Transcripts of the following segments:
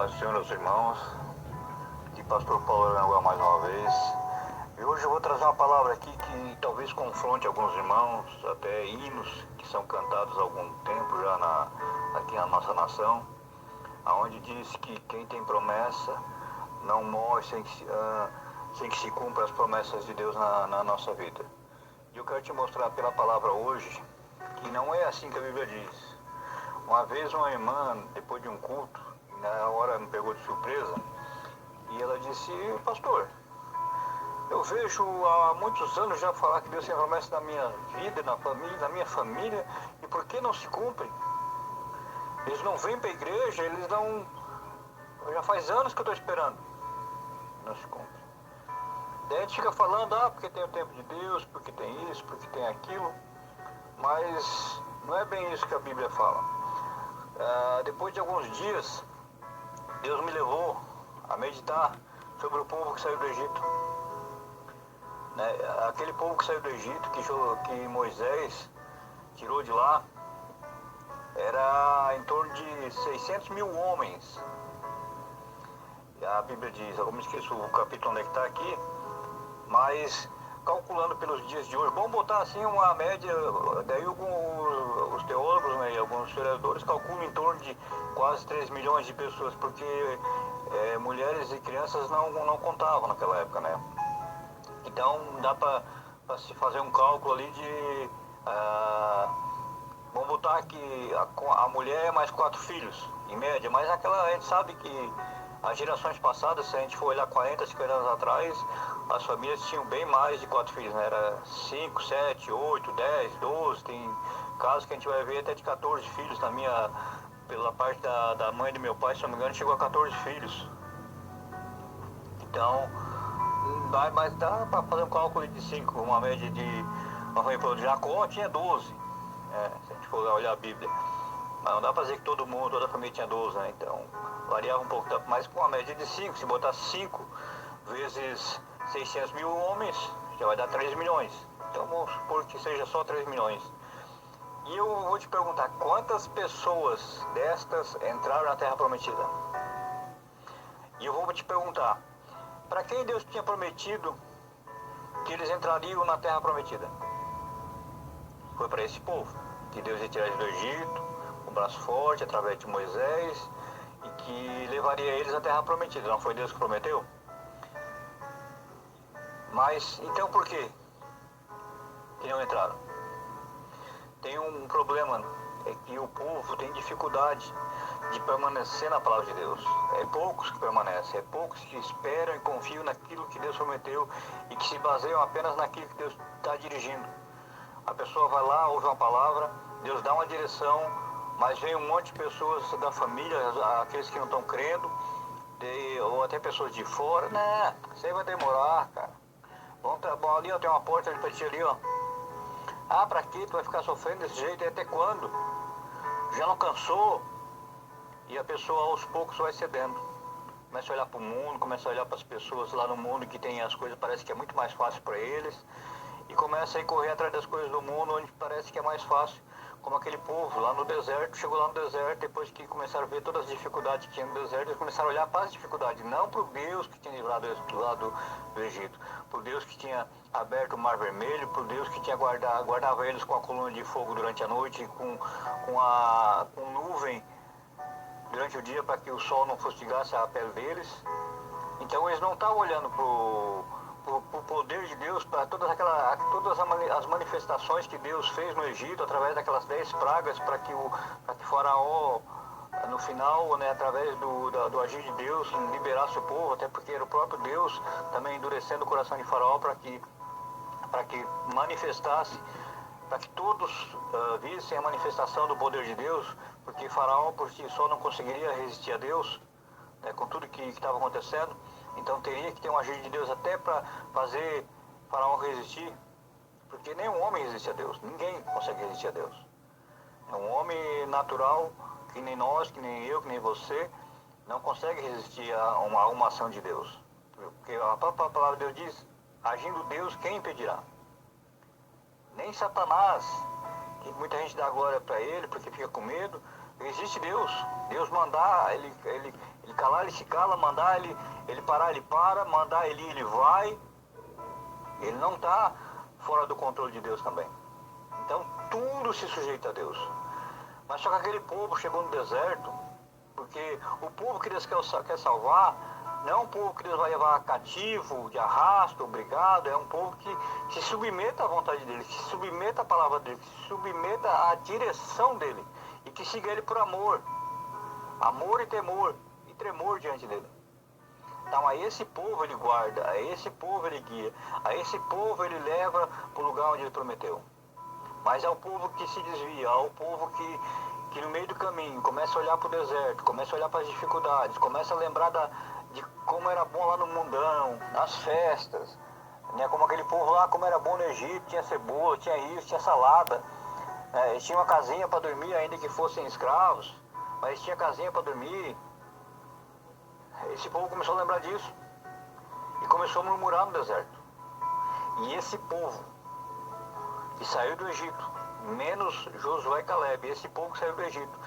Paz do Senhor, meus irmãos. Aqui Pastor Paulo Aranguá mais uma vez. E hoje eu vou trazer uma palavra aqui que talvez confronte alguns irmãos, até hinos que são cantados há algum tempo já aqui na nossa nação, aonde diz que quem tem promessa não morre sem que se cumpra as promessas de Deus na nossa vida. E eu quero te mostrar pela palavra hoje que não é assim que a Bíblia diz. Uma vez uma irmã, depois de um culto, na hora me pegou de surpresa, e ela disse: pastor, eu vejo há muitos anos já falar que Deus tem promessa na minha vida, na minha família, e por que não se cumpre? Eles não vêm para a igreja, eles não... Já faz anos que eu estou esperando. Não se cumpre. Daí a gente fica falando, porque tem o tempo de Deus, porque tem isso, porque tem aquilo, mas não é bem isso que a Bíblia fala. Depois de alguns dias, Deus me levou a meditar sobre o povo que saiu do Egito. Aquele povo que saiu do Egito, que Moisés tirou de lá, era em torno de 600 mil homens. E a Bíblia diz, eu me esqueço o capítulo onde é que está aqui, mas calculando pelos dias de hoje, vamos botar assim uma média, daí os teólogos, e alguns historiadores calculam em torno de quase 3 milhões de pessoas, porque mulheres e crianças não contavam naquela época, né? Então dá para se fazer um cálculo ali de... vamos botar que a mulher é mais 4 filhos, em média, mas a gente sabe que as gerações passadas, se a gente for olhar 40, 50 anos atrás, as famílias tinham bem mais de 4 filhos, né? Era 5, 7, 8, 10, 12, tem casos que a gente vai ver até de 14 filhos. Pela parte da mãe do meu pai, se não me engano, chegou a 14 filhos. Então, mas dá para fazer um cálculo de 5, uma média de... Uma família de Jacó tinha 12, se a gente for olhar a Bíblia. Mas não dá para dizer que toda a família tinha 12, né? Então, variava um pouco, mas com uma média de 5, se botar 5 vezes 600 mil homens, já vai dar 3 milhões. Então, vamos supor que seja só 3 milhões. E eu vou te perguntar, quantas pessoas destas entraram na Terra Prometida? E eu vou te perguntar, para quem Deus tinha prometido que eles entrariam na Terra Prometida? Foi para esse povo, que Deus ia tirar eles do Egito, com o braço forte, através de Moisés, e que levaria eles à Terra Prometida. Não foi Deus que prometeu? Mas, então por quê que não entraram? Tem um problema, é que o povo tem dificuldade de permanecer na palavra de Deus. É poucos que permanecem, é poucos que esperam e confiam naquilo que Deus prometeu e que se baseiam apenas naquilo que Deus está dirigindo. A pessoa vai lá, ouve uma palavra, Deus dá uma direção, mas vem um monte de pessoas da família, aqueles que não estão crendo, ou até pessoas de fora. Né, isso aí vai demorar, cara. Bom, ali tem uma porta ali pra ti ali, ó. Pra quê? Tu vai ficar sofrendo desse jeito? E até quando? Já não cansou? E a pessoa aos poucos vai cedendo. Começa a olhar para o mundo, começa a olhar para as pessoas lá no mundo que tem as coisas, parece que é muito mais fácil para eles. E começa a correr atrás das coisas do mundo, onde parece que é mais fácil. Como aquele povo lá no deserto, chegou lá no deserto, depois que começaram a ver todas as dificuldades que tinha no deserto, eles começaram a olhar para as dificuldades, não para o Deus que tinha livrado eles lá do Egito, para o Deus que tinha aberto o Mar Vermelho, para o Deus que tinha guardava eles com a coluna de fogo durante a noite, com nuvem durante o dia para que o sol não fustigasse a pele deles. Então eles não estavam olhando para o poder de Deus, para todas as manifestações que Deus fez no Egito, através daquelas 10 pragas, para que Faraó, no final, né, através do agir de Deus, liberasse o povo, até porque era o próprio Deus também endurecendo o coração de Faraó para que manifestasse, para que todos vissem a manifestação do poder de Deus, porque Faraó por si só não conseguiria resistir a Deus, né, com tudo que estava acontecendo. Então teria que ter um agir de Deus até para fazer Faraó resistir, porque nenhum homem resiste a Deus, ninguém consegue resistir a Deus. É um homem natural, que nem nós, que nem eu, que nem você, não consegue resistir a uma ação de Deus. Porque a própria palavra de Deus diz, agindo Deus, quem impedirá? Nem Satanás, que muita gente dá glória para ele, porque fica com medo, Existe Deus. Deus mandar, ele calar, ele se cala, mandar, ele parar, ele para, mandar ele ir, ele vai. Ele não está fora do controle de Deus também. Então tudo se sujeita a Deus. Mas só que aquele povo chegou no deserto, porque o povo que Deus quer salvar não é um povo que Deus vai levar cativo, de arrasto, obrigado, é um povo que se submeta à vontade dele, que se submeta à palavra dele, que se submeta à direção dele e que siga ele por amor. Amor e temor e tremor diante dele. Então a esse povo ele guarda, a esse povo ele guia, a esse povo ele leva para o lugar onde ele prometeu. Mas é o povo que se desvia, é o povo que no meio do caminho começa a olhar para o deserto, começa a olhar para as dificuldades, começa a lembrar de como era bom lá no mundão, nas festas, né? Como aquele povo lá, como era bom no Egito, tinha cebola, tinha isso, tinha salada, eles tinham uma casinha para dormir ainda que fossem escravos, mas tinha casinha para dormir. Esse povo começou a lembrar disso e começou a murmurar no deserto. E esse povo que saiu do Egito, menos Josué e Caleb, esse povo que saiu do Egito,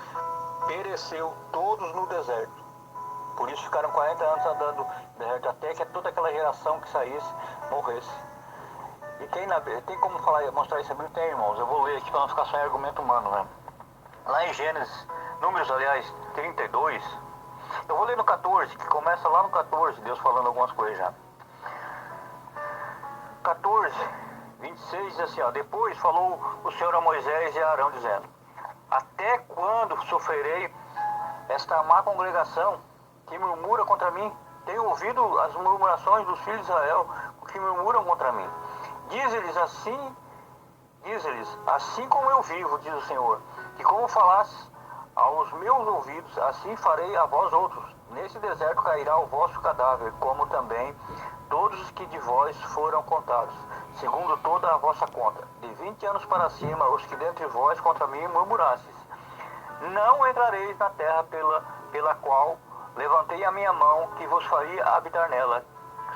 pereceu todos no deserto. Por isso ficaram 40 anos andando no deserto, até que toda aquela geração que saísse, morresse. E tem como mostrar isso também? Tem, irmãos. Eu vou ler aqui para não ficar só em argumento humano, né? Lá em Gênesis, Números, aliás, 32, eu vou ler no 14, que começa lá no 14, Deus falando algumas coisas já. 14, 26 diz assim, ó: depois falou o Senhor a Moisés e a Arão, dizendo: até quando sofrerei esta má congregação que murmura contra mim? Tenho ouvido as murmurações dos filhos de Israel, que murmuram contra mim. Diz-lhes assim como eu vivo, diz o Senhor, que como falasses aos meus ouvidos, assim farei a vós outros. Nesse deserto cairá o vosso cadáver, como também todos os que de vós foram contados, segundo toda a vossa conta. De 20 anos para cima, os que dentre vós contra mim murmurastes. Não entrareis na terra pela qual levantei a minha mão, que vos faria habitar nela,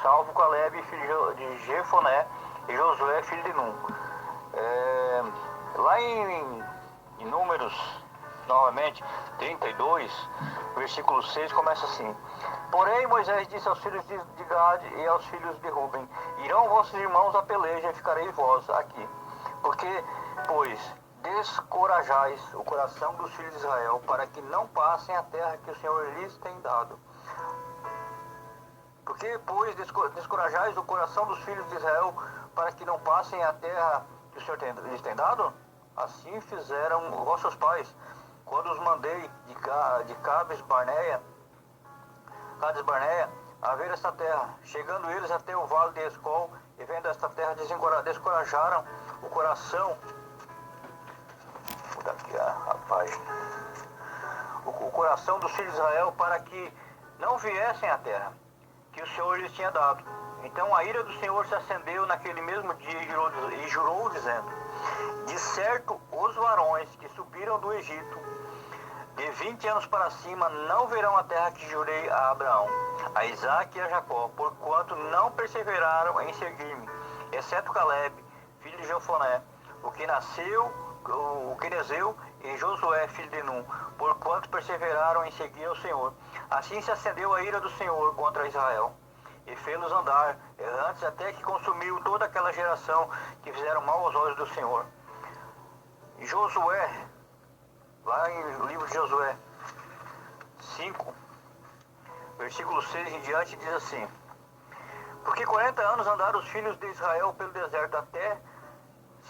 salvo Caleb, filho de Jefoné, e Josué, filho de Num. Lá em Números, novamente, 32, versículo 6, começa assim: porém Moisés disse aos filhos de Gade e aos filhos de Ruben: irão vossos irmãos à peleja e ficareis vós aqui, porque, pois, descorajais o coração dos filhos de Israel, para que não passem a terra que o Senhor lhes tem dado. Porque, pois, descorajais o coração dos filhos de Israel, para que não passem a terra que o Senhor lhes tem dado? Assim fizeram vossos pais, quando os mandei de Cades Barneia, a ver esta terra. Chegando eles até o vale de Escol, e vendo esta terra, descorajaram o coração. Vou dar aqui a página. O coração dos filhos de Israel, para que não viessem à terra que o Senhor lhes tinha dado. Então a ira do Senhor se acendeu naquele mesmo dia e jurou dizendo: de certo, os varões que subiram do Egito de 20 anos para cima não verão a terra que jurei a Abraão, a Isaque e a Jacó, porquanto não perseveraram em seguir-me, exceto Caleb, filho de Jefoné, o quenezeu, e Josué, filho de Num, porquanto perseveraram em seguir ao Senhor. Assim se acendeu a ira do Senhor contra Israel, e fê-los andar errantes, até que consumiu toda aquela geração que fizeram mal aos olhos do Senhor. Josué, lá em livro de Josué 5, versículo 6 em diante, diz assim: porque 40 anos andaram os filhos de Israel pelo deserto, até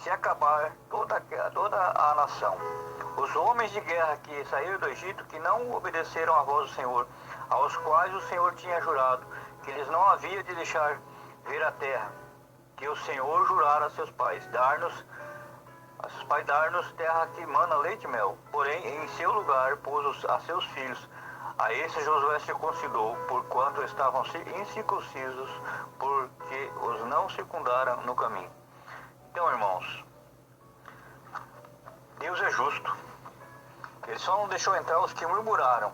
se acabar toda a nação. Os homens de guerra que saíram do Egito, que não obedeceram à voz do Senhor, aos quais o Senhor tinha jurado que eles não havia de deixar ver a terra, que o Senhor jurara a seus pais, dar-nos terra que mana leite e mel. Porém, em seu lugar pôs a seus filhos. A esse Josué circuncidou, porquanto estavam incircuncisos, porque os não circundaram no caminho. Então, irmãos, Deus é justo. Ele só não deixou entrar os que murmuraram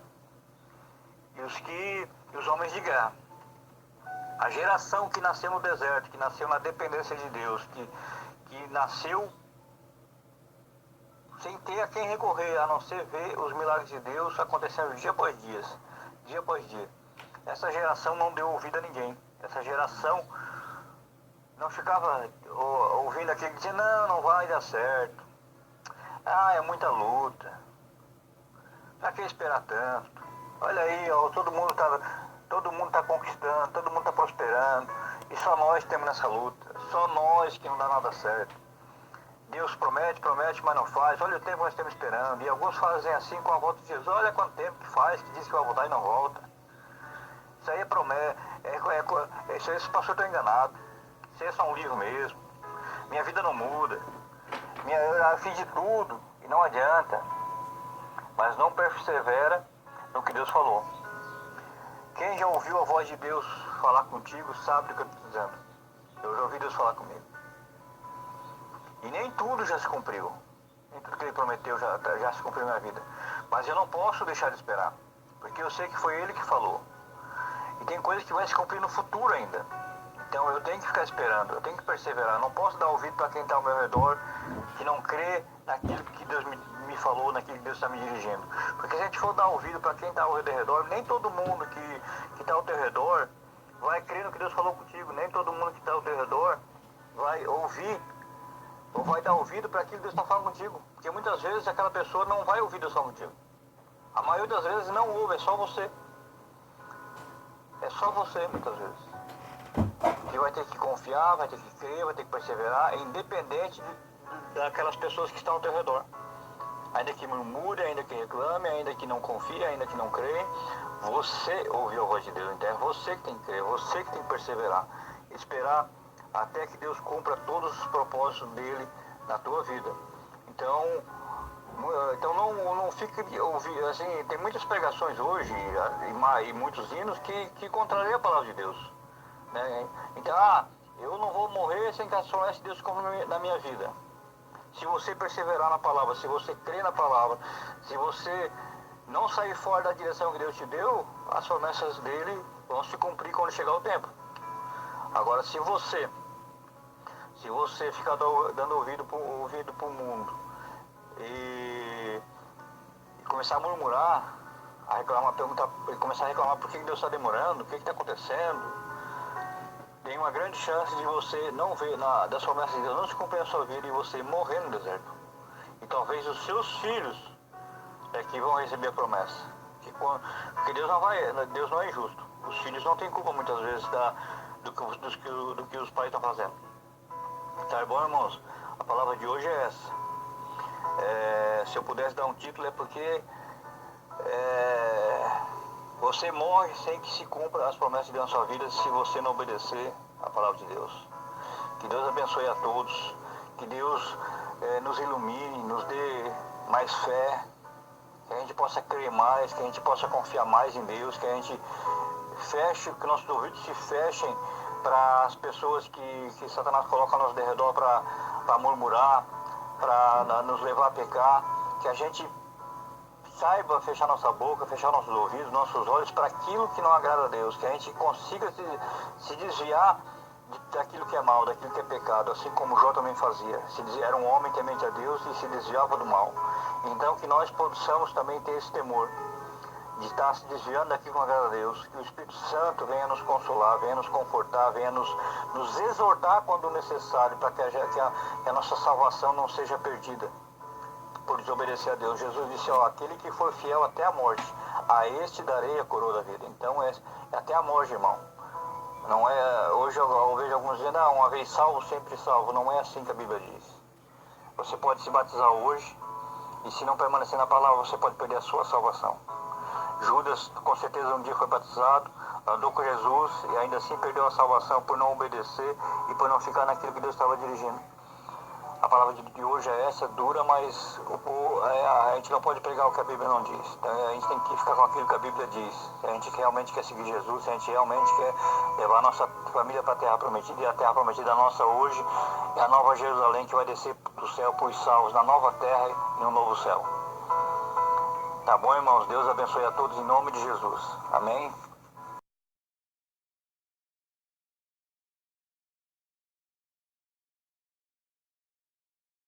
e os homens de guerra. A geração que nasceu no deserto, que nasceu na dependência de Deus, que nasceu sem ter a quem recorrer, a não ser ver os milagres de Deus acontecendo dia após dia. Essa geração não deu ouvido a ninguém. Essa geração não ficava ouvindo aquele que dizia, não vai dar certo. É muita luta. Pra que esperar tanto? Olha aí, ó, todo mundo tá conquistando, todo mundo tá prosperando. E só nós temos nessa luta. Só nós que não dá nada certo. Deus promete, mas não faz. Olha o tempo que nós estamos esperando. E alguns fazem assim com a volta de Jesus. Olha quanto tempo que faz, que diz que vai voltar e não volta. Isso aí é promessa. Isso aí, esse pastor está enganado. Isso aí é só um livro mesmo. Minha vida não muda. Eu já fiz de tudo e não adianta. Mas não persevera no que Deus falou. Quem já ouviu a voz de Deus falar contigo sabe do que eu estou dizendo. Eu já ouvi Deus falar comigo. E nem tudo já se cumpriu. Nem tudo que Ele prometeu já se cumpriu na minha vida. Mas eu não posso deixar de esperar. Porque eu sei que foi Ele que falou. E tem coisas que vai se cumprir no futuro ainda. Então eu tenho que ficar esperando. Eu tenho que perseverar. Eu não posso dar ouvido para quem está ao meu redor, que não crê naquilo que Deus me falou, naquilo que Deus está me dirigindo. Porque se a gente for dar ouvido para quem está ao redor, nem todo mundo que está ao teu redor vai crer no que Deus falou contigo. Nem todo mundo que está ao teu redor vai ouvir ou vai dar ouvido para aquilo que Deus está falando contigo. Porque muitas vezes aquela pessoa não vai ouvir Deus falando contigo. A maioria das vezes não ouve, é só você. É só você, muitas vezes. Que vai ter que confiar, vai ter que crer, vai ter que perseverar, independente daquelas pessoas que estão ao teu redor. Ainda que murmure, ainda que reclame, ainda que não confie, ainda que não crê, você ouviu a voz de Deus. Então é você que tem que crer, você que tem que perseverar. Esperar até que Deus cumpra todos os propósitos dele na tua vida. Então não fique assim, tem muitas pregações hoje e muitos hinos que contrariam a palavra de Deus, né? Então, eu não vou morrer sem que a promessa de Deus cumpra na minha vida. Se você perseverar na palavra, se você crer na palavra, se você não sair fora da direção que Deus te deu, as promessas dele vão se cumprir quando chegar o tempo. Agora, se você ficar dando ouvido para o mundo e começar a murmurar, a reclamar, começar a reclamar por que Deus está demorando, o que está acontecendo, tem uma grande chance de você não ver das promessas de Deus não se cumprir na sua vida e você morrer no deserto. E talvez os seus filhos que vão receber a promessa. Porque Deus não é injusto. Os filhos não têm culpa muitas vezes do que os pais estão fazendo. Tá bom, irmãos? A palavra de hoje é essa. Se eu pudesse dar um título é porque você morre sem que se cumpra as promessas de Deus na sua vida se você não obedecer a palavra de Deus. Que Deus abençoe a todos, que Deus nos ilumine, nos dê mais fé, que a gente possa crer mais, que a gente possa confiar mais em Deus, que a gente que nossos ouvidos se fechem para as pessoas que Satanás coloca ao nosso derredor para murmurar, para nos levar a pecar, que a gente saiba fechar nossa boca, fechar nossos ouvidos, nossos olhos para aquilo que não agrada a Deus, que a gente consiga se desviar daquilo que é mal, daquilo que é pecado, assim como Jó também fazia. Era um homem temente a Deus e se desviava do mal. Então que nós possamos também ter esse temor de estar se desviando daquilo que não agrada a Deus, que o Espírito Santo venha nos consolar, venha nos confortar, venha nos exortar quando necessário, para que a nossa salvação não seja perdida por desobedecer a Deus. Jesus disse, aquele que for fiel até a morte, a este darei a coroa da vida. Então é até a morte, irmão. Não é, hoje eu vejo alguns dizendo, uma vez salvo, sempre salvo. Não é assim que a Bíblia diz. Você pode se batizar hoje, e se não permanecer na palavra, você pode perder a sua salvação. Judas, com certeza, um dia foi batizado, andou com Jesus, e ainda assim perdeu a salvação por não obedecer e por não ficar naquilo que Deus estava dirigindo. A palavra de hoje é essa, dura, mas a gente não pode pregar o que a Bíblia não diz. Então, a gente tem que ficar com aquilo que a Bíblia diz. Se a gente realmente quer seguir Jesus, se a gente realmente quer levar a nossa família para a Terra Prometida, e a Terra Prometida nossa hoje é a nova Jerusalém que vai descer do céu para os salvos, na nova terra e no novo céu. Tá bom, irmãos? Deus abençoe a todos em nome de Jesus. Amém?